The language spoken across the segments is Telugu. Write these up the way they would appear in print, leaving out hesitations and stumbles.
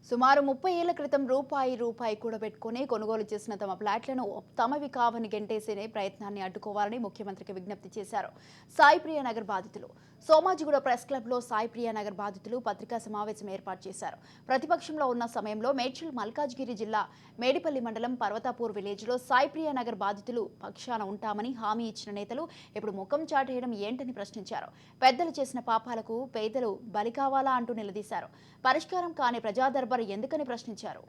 సుమారు 30 ఏళ్ల క్రితం రూపాయి కూడబెట్టుకుని కొనుగోలు చేసిన తమ ప్లాట్లను తమవి కావని గెంటేసే ప్రయత్నాన్ని అడ్డుకోవాలని ముఖ్యమంత్రికి విజ్ఞప్తి చేశారు సాయిప్రియ నగర్ బాధితులు. సోమాజిగూడ ప్రెస్ క్లబ్లో సాయిప్రియ నగర్ బాధితులు పత్రికా సమావేశం ఏర్పాటు చేశారు. ప్రతిపక్షంలో ఉన్న సమయంలో మేడ్చల్ మల్కాజ్గిరి జిల్లా మేడిపల్లి మండలం పర్వతాపూర్ విలేజ్లో సాయిప్రియ నగర్ బాధితులు పక్షాన ఉంటామని హామీ ఇచ్చిన నేతలు ఇప్పుడు ముఖం చాటేయడం ఏంటని ప్రశ్నించారు. పెద్దలు చేసిన పాపాలకు పేదలు బలి కావాలా అంటూ నిలదీశారు. పరిష్కారం కాని ప్రజా దర్బార్ ఎందుకని ప్రశ్నించారు.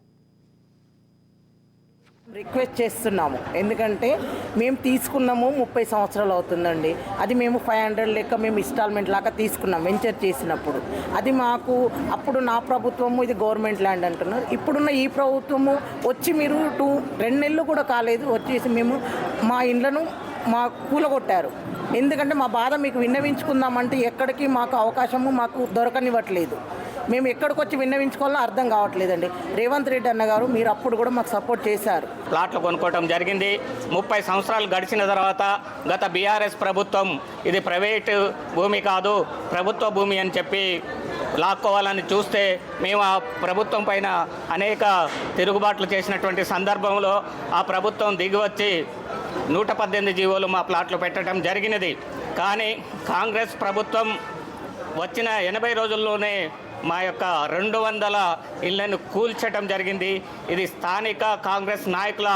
రిక్వెస్ట్ చేస్తున్నాము, ఎందుకంటే మేము తీసుకున్నాము 30 సంవత్సరాలు అవుతుందండి. అది మేము 500 లెక్క మేము ఇన్స్టాల్మెంట్ లాగా తీసుకున్నాం వెంచర్ చేసినప్పుడు. అది మాకు అప్పుడు నా ప్రభుత్వము ఇది గవర్నమెంట్ ల్యాండ్ అంటున్నారు. ఇప్పుడున్న ఈ ప్రభుత్వము వచ్చి మీరు 2 నెలలు కూడా కాలేదు వచ్చేసి మేము మా ఇండ్లను మా కూలగొట్టారు. ఎందుకంటే మా బాధ మీకు విన్నవించుకుందామంటే ఎక్కడికి మాకు అవకాశము మాకు దొరకనివ్వట్లేదు. మేము ఎక్కడికి వచ్చి విన్నవించుకోవాలో అర్థం కావట్లేదండి. రేవంత్ రెడ్డి అన్న గారు మీరు అప్పుడు కూడా మాకు సపోర్ట్ చేశారు. ప్లాట్లు కొనుక్కోవడం జరిగింది. 30 సంవత్సరాలు గడిచిన తర్వాత గత బీఆర్ఎస్ ప్రభుత్వం ఇది ప్రైవేటు భూమి కాదు ప్రభుత్వ భూమి అని చెప్పి లాక్కోవాలని చూస్తే మేము ఆ ప్రభుత్వం పైన అనేక తిరుగుబాట్లు చేసినటువంటి సందర్భంలో ఆ ప్రభుత్వం దిగివచ్చి 118 జీవోలు మా ప్లాట్లు పెట్టడం జరిగినది. కానీ కాంగ్రెస్ ప్రభుత్వం వచ్చిన 80 రోజుల్లోనే మా యొక్క 200 ఇళ్లను కూల్చడం జరిగింది. ఇది స్థానిక కాంగ్రెస్ నాయకుల